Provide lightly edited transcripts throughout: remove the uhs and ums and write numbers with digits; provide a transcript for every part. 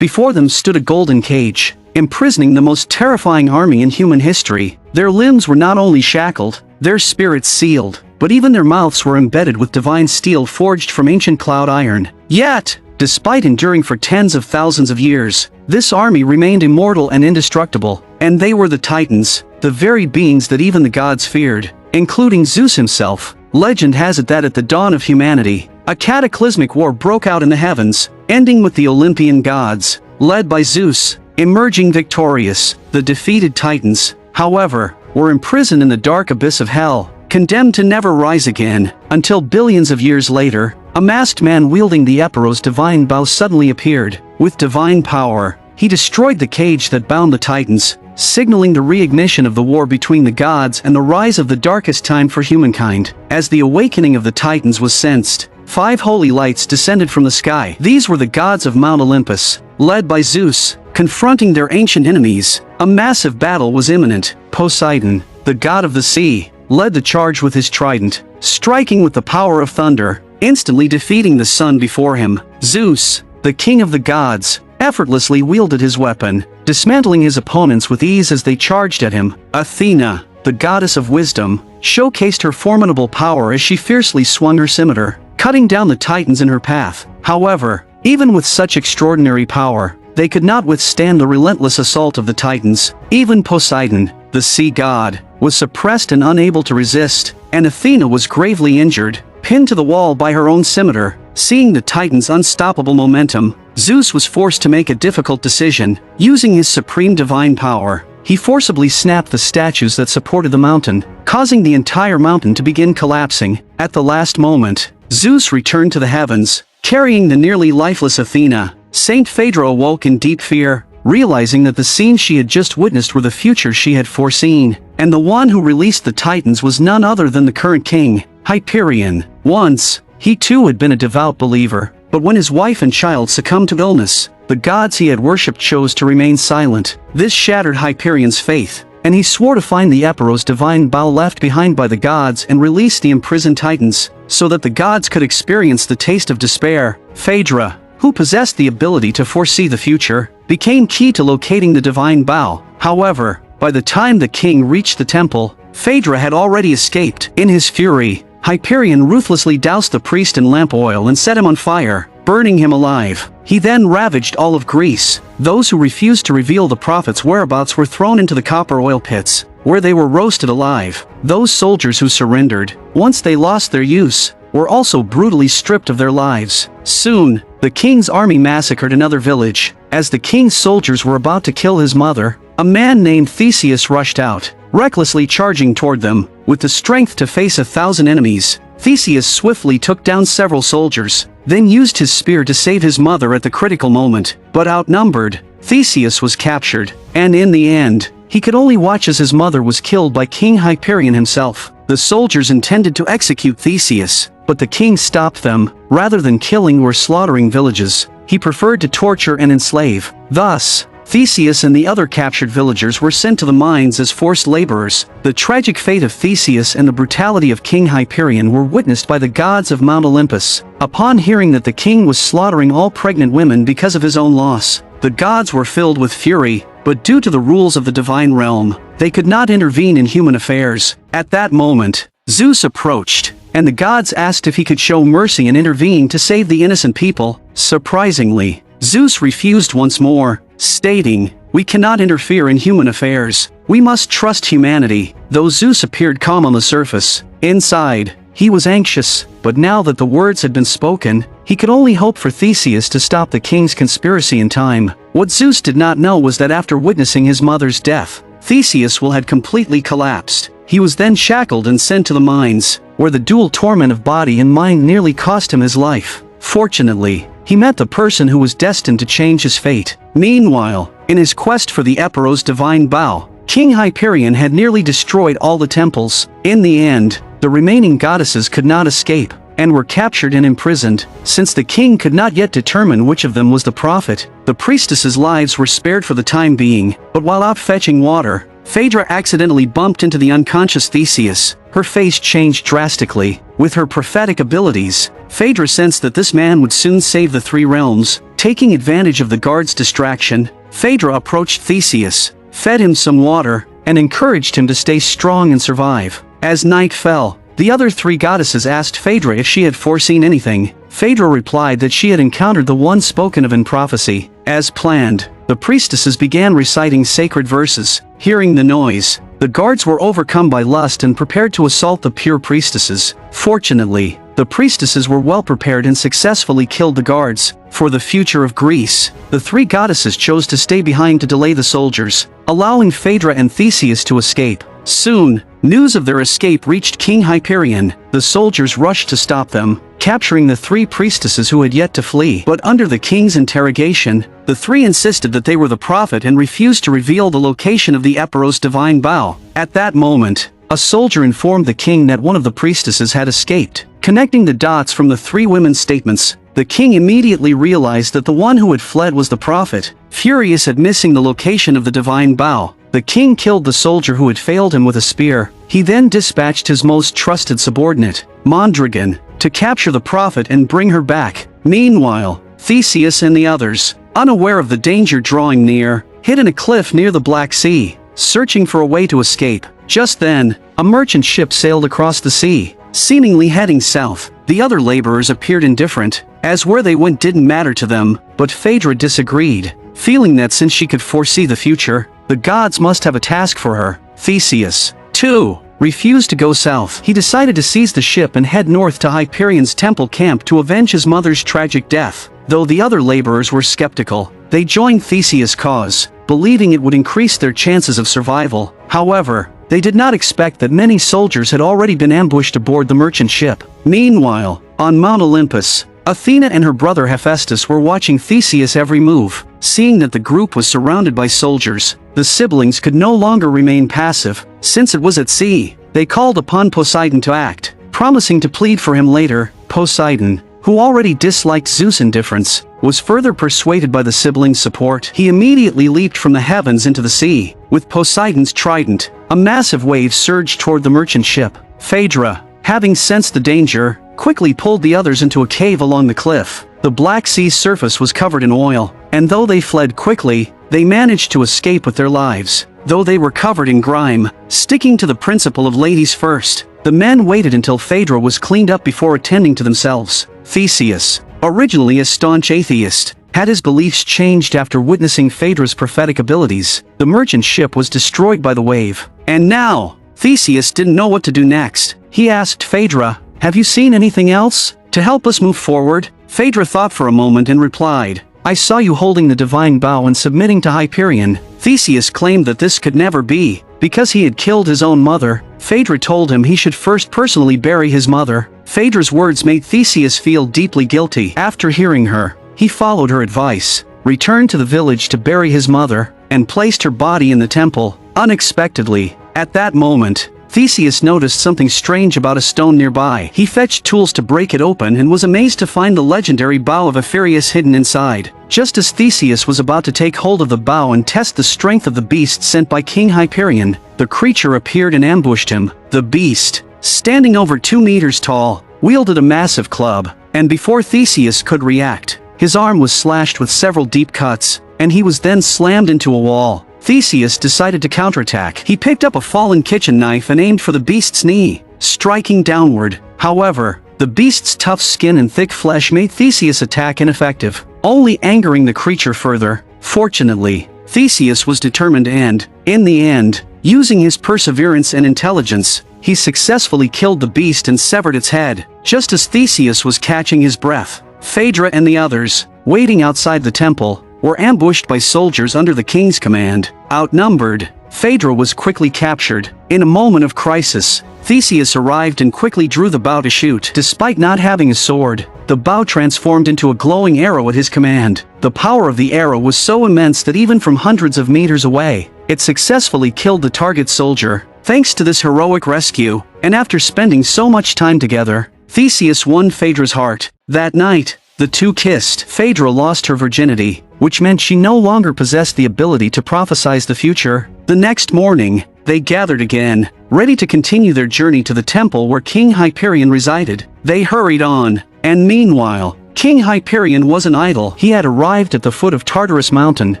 Before them stood a golden cage, imprisoning the most terrifying army in human history. Their limbs were not only shackled, their spirits sealed, but even their mouths were embedded with divine steel forged from ancient cloud iron. Yet, despite enduring for tens of thousands of years, this army remained immortal and indestructible, and they were the Titans, the very beings that even the gods feared, including Zeus himself. Legend has it that at the dawn of humanity, a cataclysmic war broke out in the heavens, ending with the Olympian gods, led by Zeus, emerging victorious. The defeated Titans, however, were imprisoned in the dark abyss of hell, condemned to never rise again, until billions of years later, a masked man wielding the Eperos divine bow suddenly appeared. With divine power, he destroyed the cage that bound the Titans, signaling the reignition of the war between the gods and the rise of the darkest time for humankind. As the awakening of the Titans was sensed, 5 holy lights descended from the sky. These were the gods of Mount Olympus, led by Zeus, confronting their ancient enemies. A massive battle was imminent. Poseidon, the god of the sea, led the charge with his trident, striking with the power of thunder, instantly defeating the sun before him. Zeus, the king of the gods, effortlessly wielded his weapon, dismantling his opponents with ease as they charged at him. Athena, the goddess of wisdom, showcased her formidable power as she fiercely swung her scimitar, cutting down the Titans in her path. However, even with such extraordinary power, they could not withstand the relentless assault of the Titans. Even Poseidon, the sea god, was suppressed and unable to resist, and Athena was gravely injured, pinned to the wall by her own scimitar. Seeing the Titans' unstoppable momentum, Zeus was forced to make a difficult decision. Using his supreme divine power, he forcibly snapped the statues that supported the mountain, causing the entire mountain to begin collapsing. At the last moment, Zeus returned to the heavens, carrying the nearly lifeless Athena. Saint Phaedra awoke in deep fear, realizing that the scenes she had just witnessed were the future she had foreseen, and the one who released the Titans was none other than the current king, Hyperion. Once, he too had been a devout believer, but when his wife and child succumbed to illness, the gods he had worshipped chose to remain silent. This shattered Hyperion's faith, and he swore to find the Eperos divine bow left behind by the gods and release the imprisoned Titans, so that the gods could experience the taste of despair. Phaedra, who possessed the ability to foresee the future, became key to locating the divine bow. However, by the time the king reached the temple, Phaedra had already escaped. In his fury, Hyperion ruthlessly doused the priest in lamp oil and set him on fire, burning him alive. He then ravaged all of Greece. Those who refused to reveal the prophet's whereabouts were thrown into the copper oil pits, where they were roasted alive. Those soldiers who surrendered, once they lost their use, were also brutally stripped of their lives. Soon, the king's army massacred another village. As the king's soldiers were about to kill his mother, a man named Theseus rushed out, recklessly charging toward them. With the strength to face 1,000 enemies, Theseus swiftly took down several soldiers, then used his spear to save his mother at the critical moment. But outnumbered, Theseus was captured, and in the end, he could only watch as his mother was killed by King Hyperion himself. The soldiers intended to execute Theseus, but the king stopped them. Rather than killing or slaughtering villages, he preferred to torture and enslave. Thus, Theseus and the other captured villagers were sent to the mines as forced laborers. The tragic fate of Theseus and the brutality of King Hyperion were witnessed by the gods of Mount Olympus. Upon hearing that the king was slaughtering all pregnant women because of his own loss, the gods were filled with fury, but due to the rules of the divine realm, they could not intervene in human affairs. At that moment, Zeus approached, and the gods asked if he could show mercy and intervene to save the innocent people. Surprisingly, Zeus refused once more, stating, "We cannot interfere in human affairs. We must trust humanity." Though Zeus appeared calm on the surface, inside, he was anxious. But now that the words had been spoken, he could only hope for Theseus to stop the king's conspiracy in time. What Zeus did not know was that after witnessing his mother's death, Theseus had completely collapsed. He was then shackled and sent to the mines, where the dual torment of body and mind nearly cost him his life. Fortunately, he met the person who was destined to change his fate. Meanwhile, in his quest for the Eperos divine bow, King Hyperion had nearly destroyed all the temples. In the end, the remaining goddesses could not escape, and were captured and imprisoned. Since the king could not yet determine which of them was the prophet, the priestesses' lives were spared for the time being. But while out fetching water, Phaedra accidentally bumped into the unconscious Theseus. Her face changed drastically. With her prophetic abilities, Phaedra sensed that this man would soon save the 3 realms. Taking advantage of the guard's distraction, Phaedra approached Theseus, fed him some water, and encouraged him to stay strong and survive. As night fell, the other three goddesses asked Phaedra if she had foreseen anything. Phaedra replied that she had encountered the one spoken of in prophecy. As planned, the priestesses began reciting sacred verses. Hearing the noise, the guards were overcome by lust and prepared to assault the pure priestesses. Fortunately, the priestesses were well prepared and successfully killed the guards. For the future of Greece, the three goddesses chose to stay behind to delay the soldiers, allowing Phaedra and Theseus to escape. Soon, news of their escape reached King Hyperion. The soldiers rushed to stop them, capturing the three priestesses who had yet to flee. But under the king's interrogation, the three insisted that they were the prophet and refused to reveal the location of the Eperos divine bow. At that moment, a soldier informed the king that one of the priestesses had escaped. Connecting the dots from the three women's statements, the king immediately realized that the one who had fled was the prophet. Furious at missing the location of the divine bow, the king killed the soldier who had failed him with a spear. He then dispatched his most trusted subordinate, Mondragon, to capture the prophet and bring her back. Meanwhile, Theseus and the others, unaware of the danger drawing near, hid in a cliff near the Black Sea, searching for a way to escape. Just then, a merchant ship sailed across the sea, seemingly heading south. The other laborers appeared indifferent, as where they went didn't matter to them, but Phaedra disagreed, feeling that since she could foresee the future, the gods must have a task for her. Theseus, too, refused to go south. He decided to seize the ship and head north to Hyperion's temple camp to avenge his mother's tragic death. Though the other laborers were skeptical, they joined Theseus' cause, believing it would increase their chances of survival. However, they did not expect that many soldiers had already been ambushed aboard the merchant ship. Meanwhile, on Mount Olympus, Athena and her brother Hephaestus were watching Theseus' every move. Seeing that the group was surrounded by soldiers, the siblings could no longer remain passive. Since it was at sea, they called upon Poseidon to act, promising to plead for him later. Poseidon, who already disliked Zeus' indifference, was further persuaded by the siblings' support. He immediately leaped from the heavens into the sea. With Poseidon's trident, a massive wave surged toward the merchant ship. Phaedra, having sensed the danger, quickly pulled the others into a cave along the cliff. The Black Sea's surface was covered in oil, and though they fled quickly, they managed to escape with their lives. Though they were covered in grime, sticking to the principle of ladies first, the men waited until Phaedra was cleaned up before attending to themselves. Theseus, originally a staunch atheist, had his beliefs changed after witnessing Phaedra's prophetic abilities. The merchant ship was destroyed by the wave. And now, Theseus didn't know what to do next. He asked Phaedra, "Have you seen anything else to help us move forward?" Phaedra thought for a moment and replied, "I saw you holding the divine bow and submitting to Hyperion." Theseus claimed that this could never be, because he had killed his own mother. Phaedra told him he should first personally bury his mother. Phaedra's words made Theseus feel deeply guilty. After hearing her, he followed her advice, returned to the village to bury his mother, and placed her body in the temple. Unexpectedly, at that moment, Theseus noticed something strange about a stone nearby. He fetched tools to break it open and was amazed to find the legendary bow of Ephesus hidden inside. Just as Theseus was about to take hold of the bow and test the strength of the beast sent by King Hyperion, the creature appeared and ambushed him. The beast, standing over 2 meters tall, wielded a massive club, and before Theseus could react, his arm was slashed with several deep cuts, and he was then slammed into a wall. Theseus decided to counterattack. He picked up a fallen kitchen knife and aimed for the beast's knee, striking downward. However, the beast's tough skin and thick flesh made Theseus' attack ineffective, only angering the creature further. Fortunately, Theseus was determined and, in the end, using his perseverance and intelligence, he successfully killed the beast and severed its head. Just as Theseus was catching his breath, Phaedra and the others, waiting outside the temple, were ambushed by soldiers under the king's command. Outnumbered, Phaedra was quickly captured. In a moment of crisis, Theseus arrived and quickly drew the bow to shoot. Despite not having a sword, the bow transformed into a glowing arrow at his command. The power of the arrow was so immense that even from hundreds of meters away, it successfully killed the target soldier. Thanks to this heroic rescue, and after spending so much time together, Theseus won Phaedra's heart. That night, the two kissed. Phaedra lost her virginity, which meant she no longer possessed the ability to prophesize the future. The next morning, they gathered again, ready to continue their journey to the temple where King Hyperion resided. They hurried on, and meanwhile, King Hyperion wasn't idle. He had arrived at the foot of Tartarus Mountain,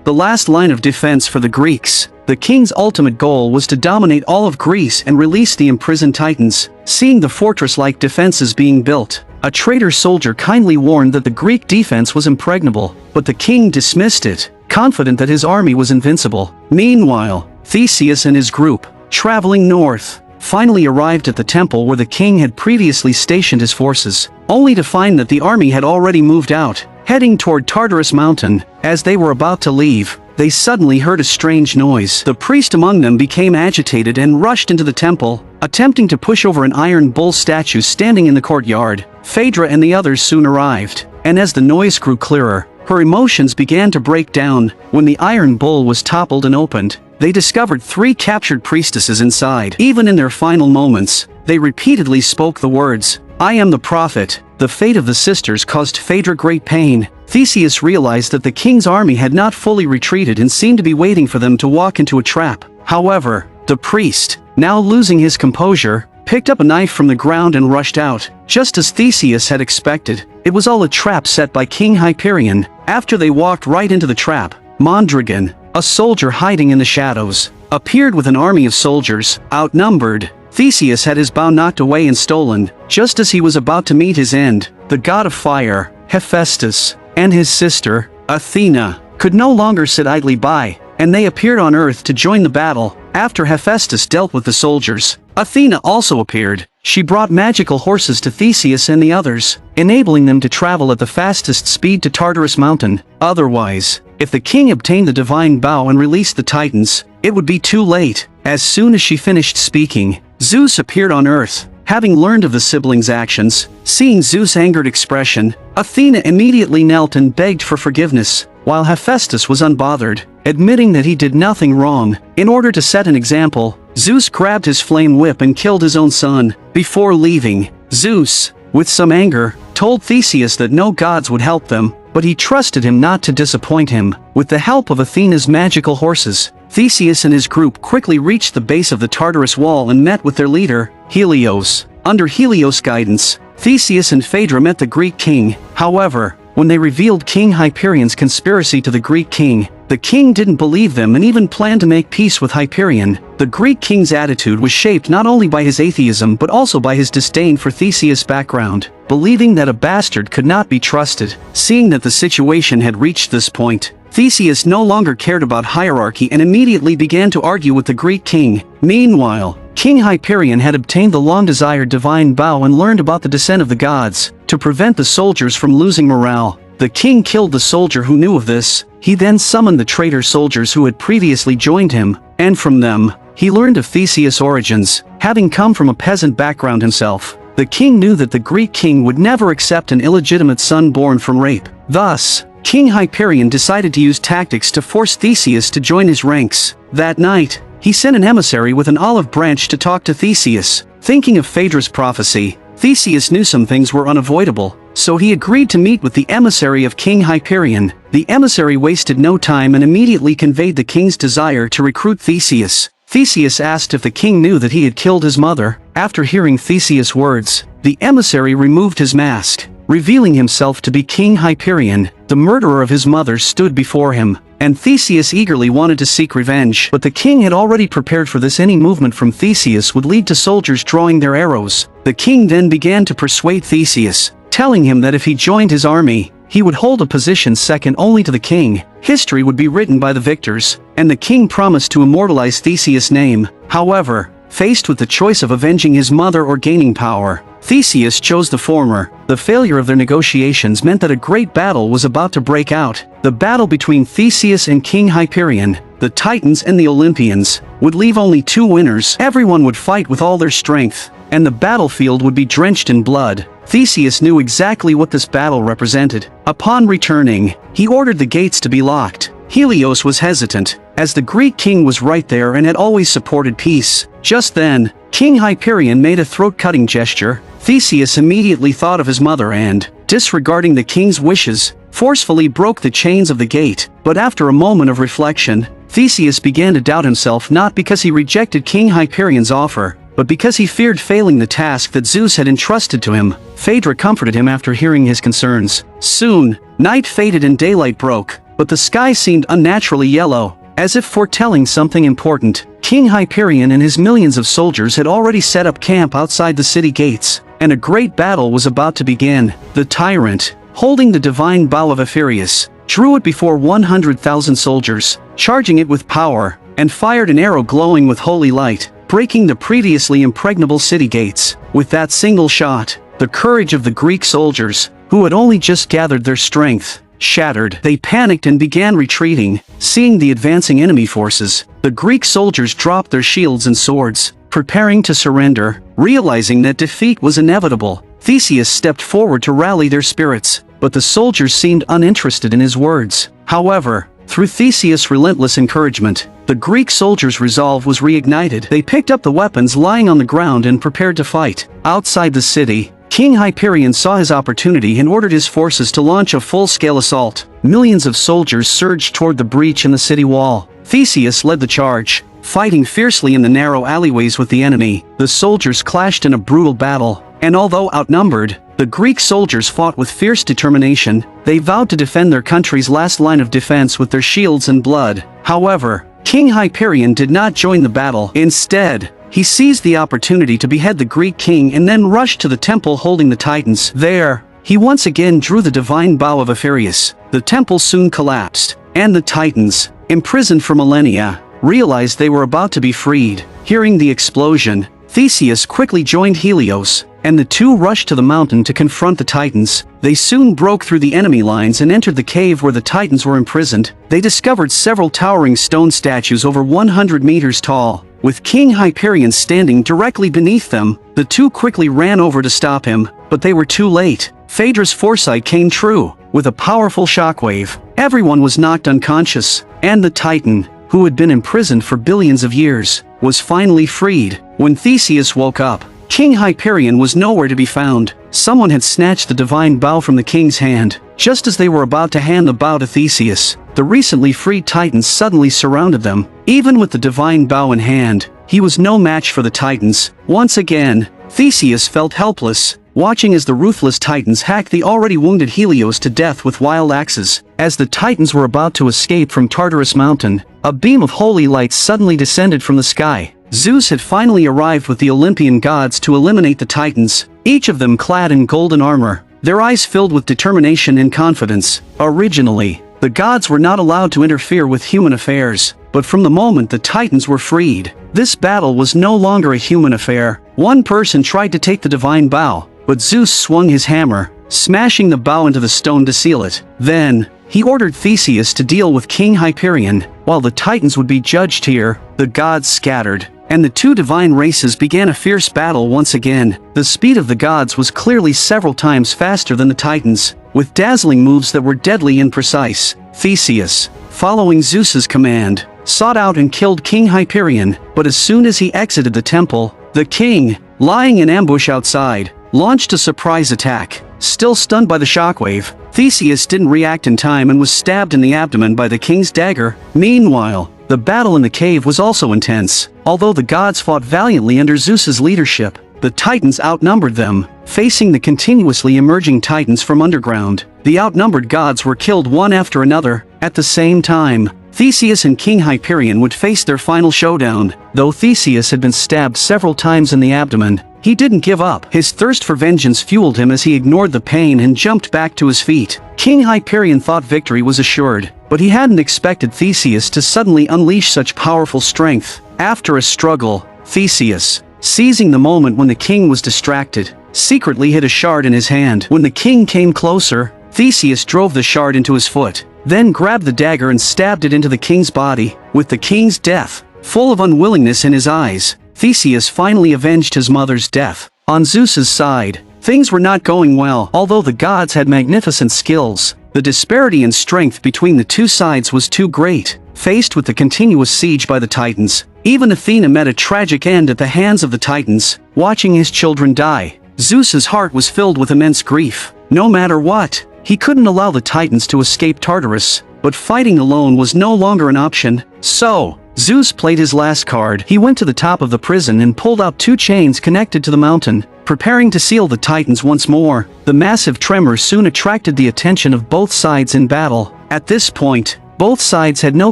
the last line of defense for the Greeks. The king's ultimate goal was to dominate all of Greece and release the imprisoned Titans. Seeing the fortress-like defenses being built, a traitor soldier kindly warned that the Greek defense was impregnable, but the king dismissed it, confident that his army was invincible. Meanwhile, Theseus and his group, traveling north, finally arrived at the temple where the king had previously stationed his forces, only to find that the army had already moved out, heading toward Tartarus Mountain. As they were about to leave, they suddenly heard a strange noise. The priest among them became agitated and rushed into the temple, attempting to push over an iron bull statue standing in the courtyard. Phaedra and the others soon arrived, and as the noise grew clearer, her emotions began to break down. When the iron bull was toppled and opened, they discovered 3 captured priestesses inside. Even in their final moments, they repeatedly spoke the words, "I am the prophet." The fate of the sisters caused Phaedra great pain. Theseus realized that the king's army had not fully retreated and seemed to be waiting for them to walk into a trap. However, the priest, now losing his composure, picked up a knife from the ground and rushed out. Just as Theseus had expected, it was all a trap set by King Hyperion. After they walked right into the trap, Mondragon, a soldier hiding in the shadows, appeared with an army of soldiers. Outnumbered, Theseus had his bow knocked away and stolen. Just as he was about to meet his end, the god of fire, Hephaestus, and his sister, Athena, could no longer sit idly by, and they appeared on Earth to join the battle. After Hephaestus dealt with the soldiers, Athena also appeared. She brought magical horses to Theseus and the others, enabling them to travel at the fastest speed to Tartarus Mountain. Otherwise, if the king obtained the divine bow and released the Titans, it would be too late. As soon as she finished speaking, Zeus appeared on Earth. Having learned of the siblings' actions, seeing Zeus' angered expression, Athena immediately knelt and begged for forgiveness, while Hephaestus was unbothered, admitting that he did nothing wrong. In order to set an example, Zeus grabbed his flame whip and killed his own son. Before leaving, Zeus, with some anger, told Theseus that no gods would help them, but he trusted him not to disappoint him. With the help of Athena's magical horses, Theseus and his group quickly reached the base of the Tartarus wall and met with their leader, Helios. Under Helios' guidance, Theseus and Phaedra met the Greek king. However, when they revealed King Hyperion's conspiracy to the Greek king, the king didn't believe them and even planned to make peace with Hyperion. The Greek king's attitude was shaped not only by his atheism but also by his disdain for Theseus' background, believing that a bastard could not be trusted. Seeing that the situation had reached this point, Theseus no longer cared about hierarchy and immediately began to argue with the Greek king. Meanwhile, King Hyperion had obtained the long-desired divine bow and learned about the descent of the gods. To prevent the soldiers from losing morale, the king killed the soldier who knew of this. He then summoned the traitor soldiers who had previously joined him, and from them, he learned of Theseus' origins. Having come from a peasant background himself, the king knew that the Greek king would never accept an illegitimate son born from rape. Thus, King Hyperion decided to use tactics to force Theseus to join his ranks. That night, he sent an emissary with an olive branch to talk to Theseus. Thinking of Phaedra's prophecy, Theseus knew some things were unavoidable, so he agreed to meet with the emissary of King Hyperion. The emissary wasted no time and immediately conveyed the king's desire to recruit Theseus. Theseus asked if the king knew that he had killed his mother. After hearing Theseus' words, the emissary removed his mask, revealing himself to be King Hyperion. The murderer of his mother stood before him, and Theseus eagerly wanted to seek revenge. But the king had already prepared for this. Any movement from Theseus would lead to soldiers drawing their arrows. The king then began to persuade Theseus, telling him that if he joined his army, he would hold a position second only to the king. History would be written by the victors, and the king promised to immortalize Theseus' name. However, faced with the choice of avenging his mother or gaining power, Theseus chose the former. The failure of their negotiations meant that a great battle was about to break out. The battle between Theseus and King Hyperion, the Titans and the Olympians, would leave only 2 winners. Everyone would fight with all their strength, and the battlefield would be drenched in blood. Theseus knew exactly what this battle represented. Upon returning, he ordered the gates to be locked. Helios was hesitant, as the Greek king was right there and had always supported peace. Just then, King Hyperion made a throat-cutting gesture. Theseus immediately thought of his mother and, disregarding the king's wishes, forcefully broke the chains of the gate. But after a moment of reflection, Theseus began to doubt himself, not because he rejected King Hyperion's offer, but because he feared failing the task that Zeus had entrusted to him, Phaedra comforted him after hearing his concerns. Soon, night faded and daylight broke, but the sky seemed unnaturally yellow, as if foretelling something important. King Hyperion and his millions of soldiers had already set up camp outside the city gates, and a great battle was about to begin. The tyrant, holding the divine bow of Apherius, drew it before 100,000 soldiers, charging it with power, and fired an arrow glowing with holy light, breaking the previously impregnable city gates. With that single shot, the courage of the Greek soldiers, who had only just gathered their strength, shattered. They panicked and began retreating. Seeing the advancing enemy forces, the Greek soldiers dropped their shields and swords, preparing to surrender. Realizing that defeat was inevitable, Theseus stepped forward to rally their spirits, but the soldiers seemed uninterested in his words. However, through Theseus' relentless encouragement, the Greek soldiers' resolve was reignited. They picked up the weapons lying on the ground and prepared to fight. Outside the city, King Hyperion saw his opportunity and ordered his forces to launch a full-scale assault. Millions of soldiers surged toward the breach in the city wall. Theseus led the charge, fighting fiercely in the narrow alleyways with the enemy. The soldiers clashed in a brutal battle, and although outnumbered, the Greek soldiers fought with fierce determination. They vowed to defend their country's last line of defense with their shields and blood. However, King Hyperion did not join the battle. Instead, he seized the opportunity to behead the Greek king and then rushed to the temple holding the Titans. There, he once again drew the divine bow of Apherius. The temple soon collapsed, and the Titans, imprisoned for millennia, realized they were about to be freed. Hearing the explosion, Theseus quickly joined Helios, and the two rushed to the mountain to confront the Titans. They soon broke through the enemy lines and entered the cave where the Titans were imprisoned. They discovered several towering stone statues over 100 meters tall, with King Hyperion standing directly beneath them. The two quickly ran over to stop him, but they were too late. Phaedra's foresight came true. With a powerful shockwave, everyone was knocked unconscious, and the Titan, who had been imprisoned for billions of years, was finally freed. When Theseus woke up, King Hyperion was nowhere to be found. Someone had snatched the divine bow from the king's hand. Just as they were about to hand the bow to Theseus, the recently freed Titans suddenly surrounded them. Even with the divine bow in hand, he was no match for the Titans. Once again, Theseus felt helpless, watching as the ruthless Titans hacked the already wounded Helios to death with wild axes. As the Titans were about to escape from Tartarus Mountain, a beam of holy light suddenly descended from the sky. Zeus had finally arrived with the Olympian gods to eliminate the Titans, each of them clad in golden armor, their eyes filled with determination and confidence. Originally, the gods were not allowed to interfere with human affairs, but from the moment the Titans were freed, this battle was no longer a human affair. One person tried to take the divine bow, but Zeus swung his hammer, smashing the bow into the stone to seal it. Then, he ordered Theseus to deal with King Hyperion. While the Titans would be judged here, the gods scattered, and the two divine races began a fierce battle once again. The speed of the gods was clearly several times faster than the Titans, with dazzling moves that were deadly and precise. Theseus, following Zeus's command, sought out and killed King Hyperion, but as soon as he exited the temple, the king, lying in ambush outside, launched a surprise attack. Still stunned by the shockwave, Theseus didn't react in time and was stabbed in the abdomen by the king's dagger. Meanwhile, the battle in the cave was also intense. Although the gods fought valiantly under Zeus's leadership, the Titans outnumbered them. Facing the continuously emerging Titans from underground, the outnumbered gods were killed one after another. At the same time, Theseus and King Hyperion would face their final showdown. Though Theseus had been stabbed several times in the abdomen, he didn't give up. His thirst for vengeance fueled him as he ignored the pain and jumped back to his feet. King Hyperion thought victory was assured, but he hadn't expected Theseus to suddenly unleash such powerful strength. After a struggle, Theseus, seizing the moment when the king was distracted, secretly hid a shard in his hand. When the king came closer, Theseus drove the shard into his foot, then grabbed the dagger and stabbed it into the king's body. With the king's death, full of unwillingness in his eyes, Theseus finally avenged his mother's death. On Zeus's side, things were not going well. Although the gods had magnificent skills, the disparity in strength between the two sides was too great. Faced with the continuous siege by the Titans, even Athena met a tragic end at the hands of the Titans. Watching his children die, Zeus's heart was filled with immense grief. No matter what, he couldn't allow the Titans to escape Tartarus, but fighting alone was no longer an option. So, Zeus played his last card. He went to the top of the prison and pulled out 2 chains connected to the mountain, preparing to seal the Titans once more. The massive tremor soon attracted the attention of both sides in battle. At this point, both sides had no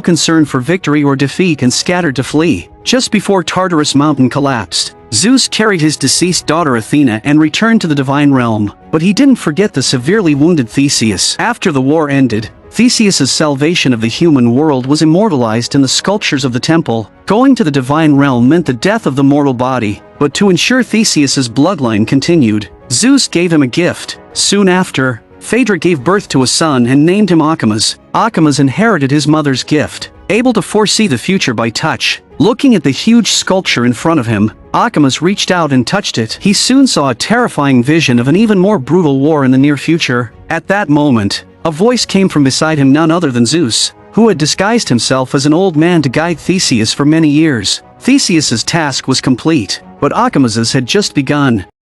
concern for victory or defeat and scattered to flee. Just before Tartarus Mountain collapsed, Zeus carried his deceased daughter Athena and returned to the divine realm, but he didn't forget the severely wounded Theseus. After the war ended, Theseus's salvation of the human world was immortalized in the sculptures of the temple. Going to the divine realm meant the death of the mortal body, but to ensure Theseus's bloodline continued, Zeus gave him a gift. Soon after, Phaedra gave birth to a son and named him Achamas. Achamas inherited his mother's gift, able to foresee the future by touch. Looking at the huge sculpture in front of him, Achamas reached out and touched it. He soon saw a terrifying vision of an even more brutal war in the near future. At that moment, a voice came from beside him, none other than Zeus, who had disguised himself as an old man to guide Theseus for many years. Theseus's task was complete, but Achamas's had just begun.